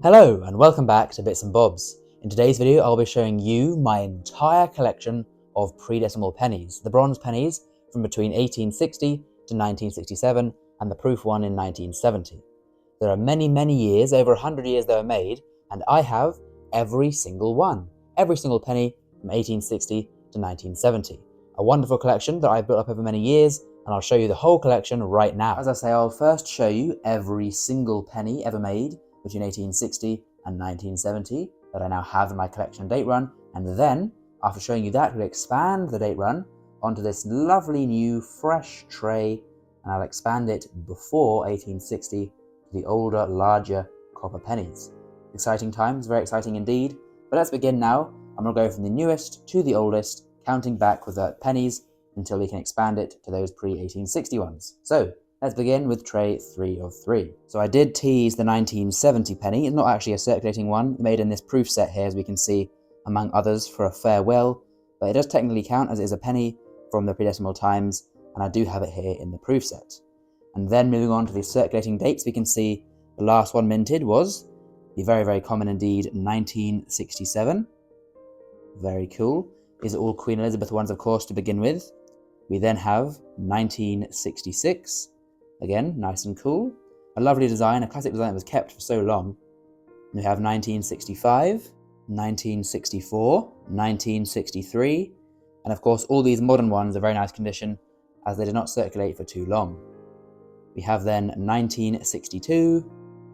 Hello and welcome back to Bits and Bobs. In today's video I'll be showing you my entire collection of pre-decimal pennies, the bronze pennies from between 1860 to 1967 and the proof one in 1970. There are many years, over 100 years they were made, and I have every single one, every single penny from 1860 to 1970. A wonderful collection that I've built up over many years, and I'll show you the whole collection right now. As I say, I'll first show you every single penny ever made between 1860 and 1970 that I now have in my collection date run, and then, after showing you that, we'll expand the date run onto this lovely new fresh tray, and I'll expand it before 1860 to the older, larger copper pennies. Exciting times, very exciting indeed, but let's begin now. I'm going to go from the newest to the oldest, counting back with the pennies until we can expand it to those pre-1860 ones. So, let's begin with tray 3 of 3. So I did tease the 1970 penny, it's not actually a circulating one, made in this proof set here, as we can see, among others, for a farewell, but it does technically count as it is a penny from the pre-decimal times, and I do have it here in the proof set. And then moving on to the circulating dates, we can see the last one minted was the very common indeed 1967. Very cool. These are all Queen Elizabeth ones, of course, to begin with. We then have 1966. Again, nice and cool. A lovely design, a classic design that was kept for so long. We have 1965, 1964, 1963, and of course all these modern ones are very nice condition as they did not circulate for too long. We have then 1962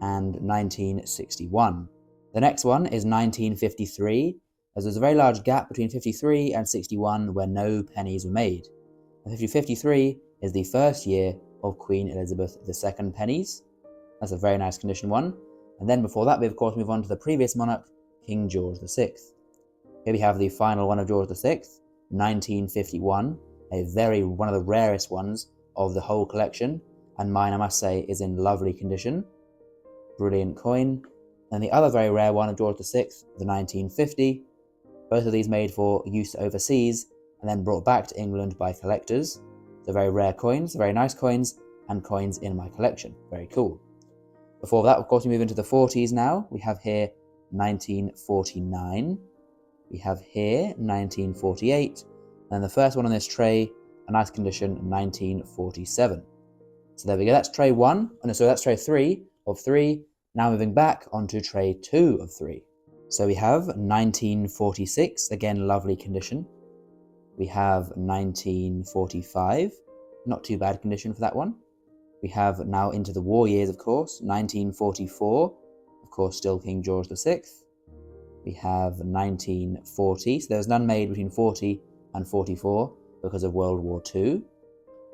and 1961. The next one is 1953, as there's a very large gap between 53 and 61 where no pennies were made. And 53 is the first year of Queen Elizabeth II pennies. That's a very nice condition one. And then before that, we of course move on to the previous monarch, King George VI. Here we have the final one of George VI, 1951, one of the rarest ones of the whole collection, and mine, I must say, is in lovely condition. Brilliant coin. And the other very rare one of George VI, the 1950, both of these made for use overseas and then brought back to England by collectors. So very rare coins, very nice coins, and coins in my collection. Very cool. Before that, of course, we move into the 40s now. We have here 1949. We have here 1948. And the first one on this tray, a nice condition, 1947. So there we go, that's tray 1. Oh no, so that's tray 3 of 3. Now moving back onto tray 2 of 3. So we have 1946, again, lovely condition. We have 1945, not too bad condition for that one. We have now into the war years, of course, 1944, of course, still King George VI. We have 1940, so there was none made between 40 and 44 because of World War II.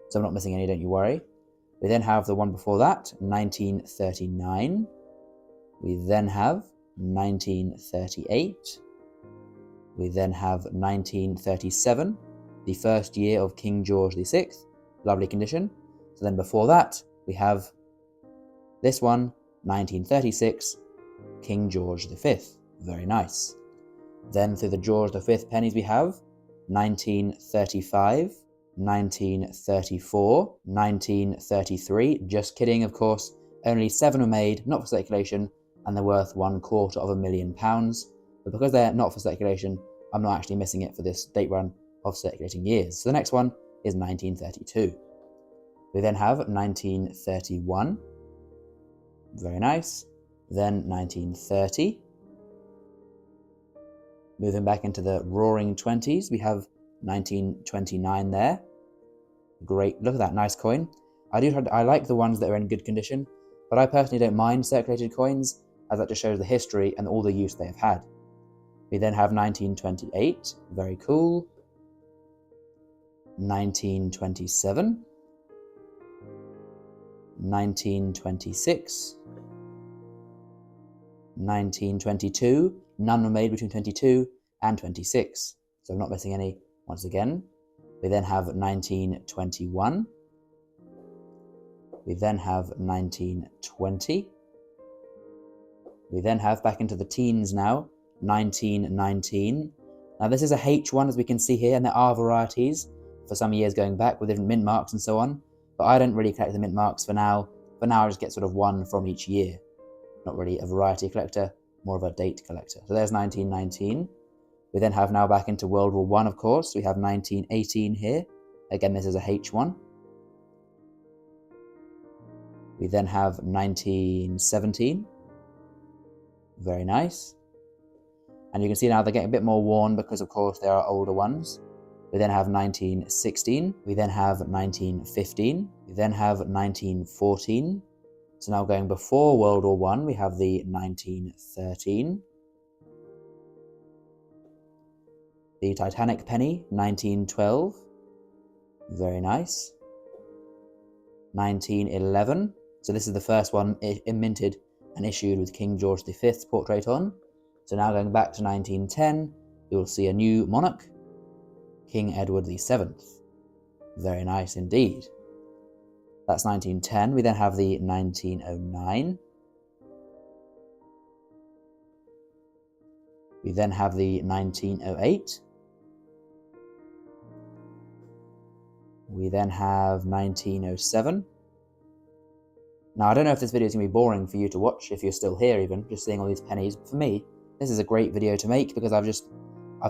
So I'm not missing any, don't you worry. We then have the one before that, 1939. We then have 1938. We then have 1937, the first year of King George VI, lovely condition. So then before that, we have this one, 1936, King George V, very nice. Then through the George V pennies we have 1935, 1934, 1933, just kidding of course, only 7 were made, not for circulation, and they're worth £250,000. But because they're not for circulation, I'm not actually missing it for this date run of circulating years. So the next one is 1932. We then have 1931. Very nice. Then 1930. Moving back into the roaring 20s, we have 1929 there. Great, look at that nice coin. I like the ones that are in good condition, but I personally don't mind circulated coins, as that just shows the history and all the use they have had. We then have 1928, very cool. 1927. 1926. 1922, none were made between 22 and 26, so I'm not missing any once again. We then have 1921. We then have 1920. We then have, back into the teens now, 1919. Now this is a H1, as we can see here, and there are varieties for some years going back with different mint marks and so on, but I don't really collect the mint marks for now. For now I just get sort of one from each year. not really a variety collector, more of a date collector. So there's 1919. We then have now back into World War I, of course. We have 1918 here. Again, this is a H1. We then have 1917. Very nice. And you can see now they're getting a bit more worn because, of course, there are older ones. We then have 1916. We then have 1915. We then have 1914. So now going before World War I, we have the 1913. The Titanic penny, 1912. Very nice. 1911. So this is the first one minted and issued with King George V's portrait on. So now going back to 1910, you'll see a new monarch, King Edward VII. Very nice indeed. That's 1910. We then have the 1909. We then have the 1908. We then have 1907. Now, I don't know if this video is going to be boring for you to watch, if you're still here even, just seeing all these pennies. For me, this is a great video to make because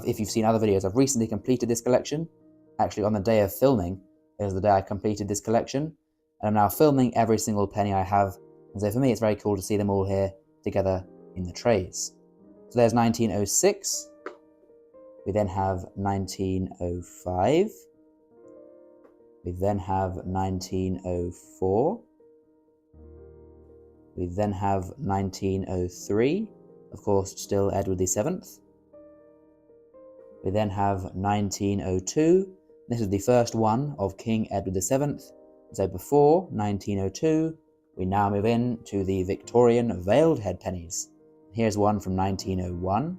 if you've seen other videos, I've recently completed this collection. Actually, on the day of filming is the day I completed this collection. And I'm now filming every single penny I have. And so for me, it's very cool to see them all here together in the trays. So there's 1906. We then have 1905. We then have 1904. We then have 1903, of course, still Edward VII. We then have 1902. This is the first one of King Edward VII. So before 1902, we now move in to the Victorian veiled head pennies. Here's one from 1901.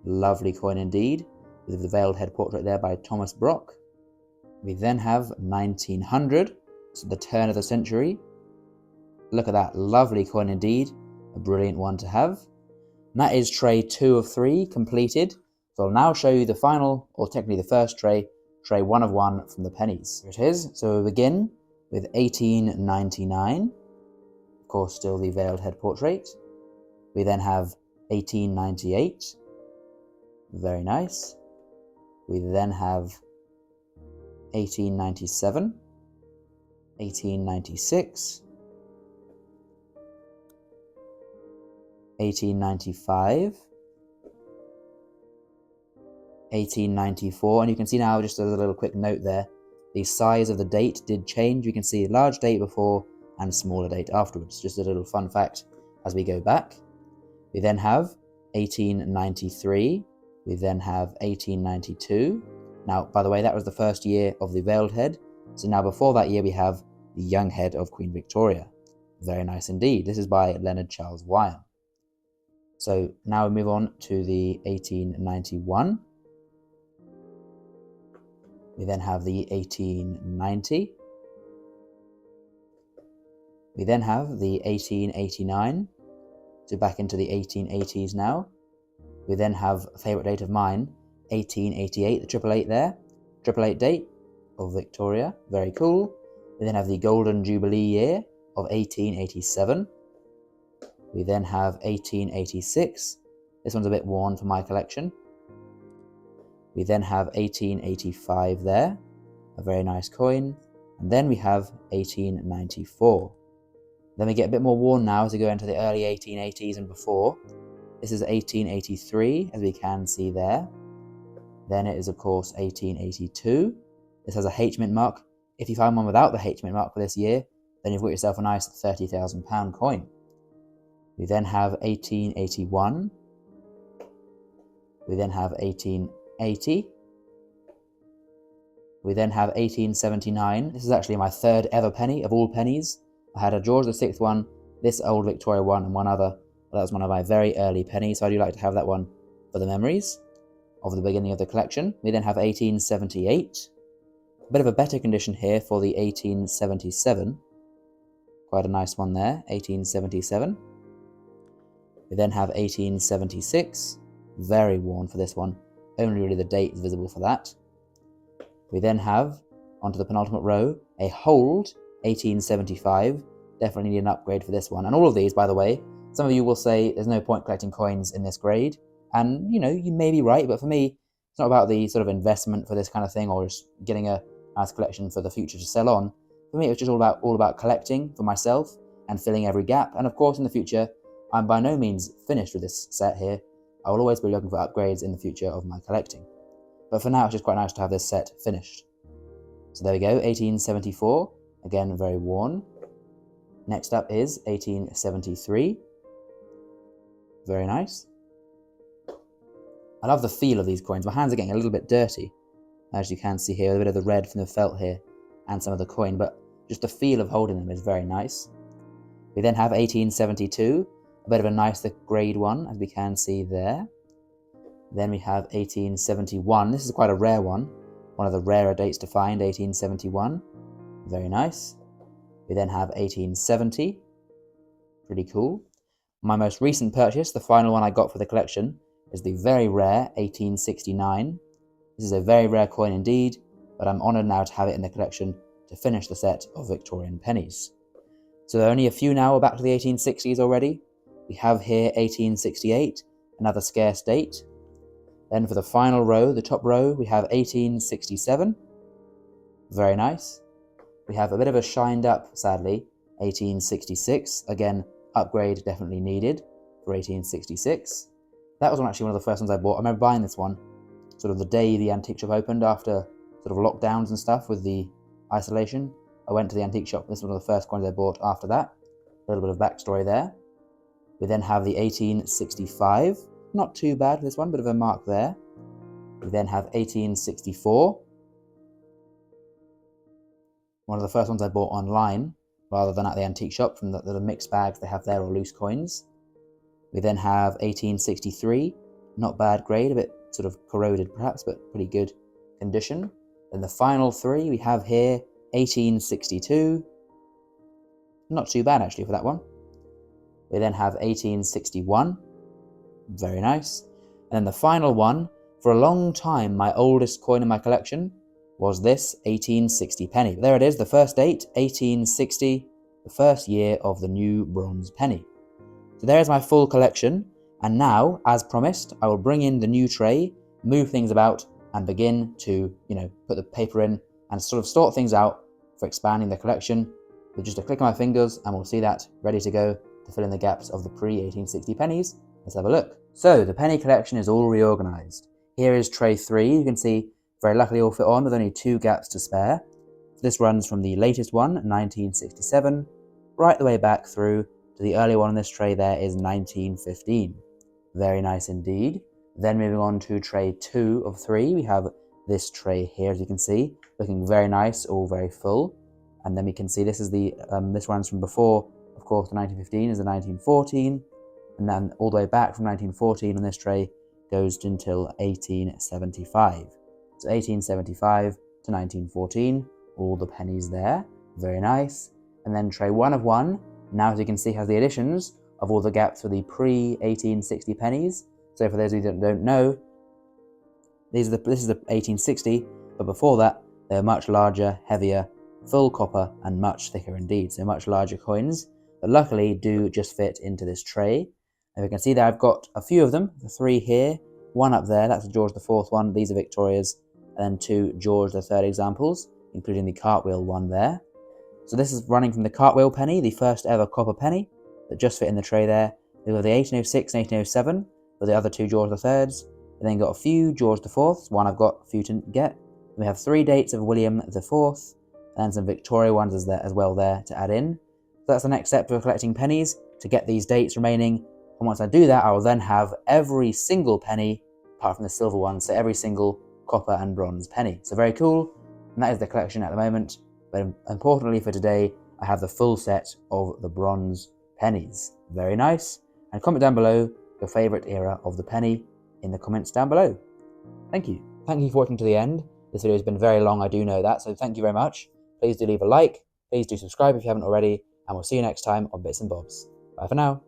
Lovely coin indeed, with the veiled head portrait there by Thomas Brock. We then have 1900, so the turn of the century. Look at that, lovely coin indeed, a brilliant one to have. And that is tray 2 of 3 completed. So I'll now show you the final, or technically the first tray 1 of 1 from the pennies. Here it is. So we begin with 1899, of course still the veiled head portrait. We then have 1898, very nice. We then have 1897, 1896, 1895, 1894, and you can see now, just as a little quick note there, the size of the date did change. You can see large date before and smaller date afterwards. Just a little fun fact as we go back. We then have 1893, we then have 1892. Now, by the way, that was the first year of the veiled head. So now before that year, we have the young head of Queen Victoria. Very nice indeed. This is by Leonard Charles Wyon. So now we move on to the 1891. We then have the 1890. We then have the 1889. So back into the 1880s now. We then have a favourite date of mine, 1888, the 888 there. 888 date of Victoria, very cool. We then have the Golden Jubilee year of 1887. We then have 1886. This one's a bit worn for my collection. We then have 1885 there, a very nice coin. And then we have 1894. Then we get a bit more worn now as we go into the early 1880s and before. This is 1883, as we can see there. Then it is, of course, 1882. This has a H-mint mark. If you find one without the H-mint mark for this year, then you've got yourself a nice £30,000 coin. We then have 1881. We then have 1880. We then have 1879. This is actually my third ever penny of all pennies. I had a George VI one, this old Victoria one, and one other. But that was one of my very early pennies, so I do like to have that one for the memories of the beginning of the collection. We then have 1878. A bit of a better condition here for the 1877. Quite a nice one there, 1877. We then have 1876. Very worn for this one. Only really the date is visible for that. We then have, onto the penultimate row, a hold 1875. Definitely need an upgrade for this one. And all of these, by the way, Some of you will say there's no point collecting coins in this grade, and you may be right, but for me, it's not about the sort of investment for this kind of thing or just getting a nice collection for the future to sell on. For me, it was just all about collecting for myself and filling every gap. And of course, in the future, I'm by no means finished with this set here. I will always be looking for upgrades in the future of my collecting. But for now, it's just quite nice to have this set finished. So there we go, 1874, again very worn. Next up is 1873. Very nice. I love the feel of these coins. My hands are getting a little bit dirty, as you can see here, a bit of the red from the felt here and some of the coin, but just the feel of holding them is very nice. We then have 1872, a bit of a nicer grade one, as we can see there. Then we have 1871. This is quite a rare one of the rarer dates to find, 1871. Very nice. We then have 1870. Pretty cool. My most recent purchase, the final one I got for the collection, is the very rare 1869. This is a very rare coin indeed, but I'm honoured now to have it in the collection to finish the set of Victorian pennies. So there are only a few now, we're back to the 1860s already. We have here 1868, another scarce date. Then for the final row, the top row, we have 1867. Very nice. We have a bit of a shined up, sadly, 1866. Again, upgrade definitely needed for 1866. That was actually one of the first ones I bought. I remember buying this one sort of the day the antique shop opened after sort of lockdowns and stuff with the isolation. I went to the antique shop. This was one of the first coins I bought after that. A little bit of backstory there. We then have the 1865. Not too bad for this one, bit of a mark there. We then have 1864. One of the first ones I bought online rather than at the antique shop from the mixed bags they have there or loose coins. We then have 1863. Not bad grade, a bit sort of corroded perhaps, but pretty good condition. Then the final three we have here, 1862. Not too bad actually for that one. We then have 1861. Very nice. And then the final one, for a long time my oldest coin in my collection was this 1860 penny. But there it is, the first date, 1860, the first year of the new bronze penny. So there is my full collection, and now, as promised, I will bring in the new tray, move things about, and begin to, put the paper in and sort of sort things out for expanding the collection with just a click of my fingers, and we'll see that ready to go to fill in the gaps of the pre-1860 pennies. Let's have a look. So the penny collection is all reorganized. Here is tray 3. You can see very luckily all fit on with only 2 gaps to spare. This runs from the latest one, 1967, right the way back through to the early one on this tray there is 1915. Very nice indeed. Then moving on to tray 2 of 3, we have this tray here, as you can see, looking very nice, all very full. And then we can see this is this runs from before, of course, the 1915 is the 1914, and then all the way back from 1914 on this tray goes until 1875. So 1875 to 1914, all the pennies there, very nice. And then tray 1 of 1, now as you can see has the additions of all the gaps for the pre-1860 pennies. So for those of you that don't know, this is the 1860, but before that they were much larger, heavier, full copper and much thicker indeed, so much larger coins, but luckily do just fit into this tray. And we can see that I've got a few of them, the 3 here, 1 up there, that's a George IV one, these are Victoria's, and then 2 George III examples, including the cartwheel one there. So this is running from the cartwheel penny, the first ever copper penny, that just fit in the tray there. We've got the 1806 and 1807, for the other 2 George III's, and then got a few George IV's, one I've got, a few to get. We have 3 dates of William IV, and then some Victoria ones as well there to add in. So that's the next step for collecting pennies, to get these dates remaining. And once I do that, I will then have every single penny, apart from the silver one, so every single copper and bronze penny. So very cool, and that is the collection at the moment. But importantly for today, I have the full set of the bronze pennies. Very nice. And comment down below your favourite era of the penny in the comments down below. Thank you. Thank you for watching to the end. This video has been very long, I do know that, so thank you very much. Please do leave a like, please do subscribe if you haven't already, and we'll see you next time on Bits and Bobs. Bye for now.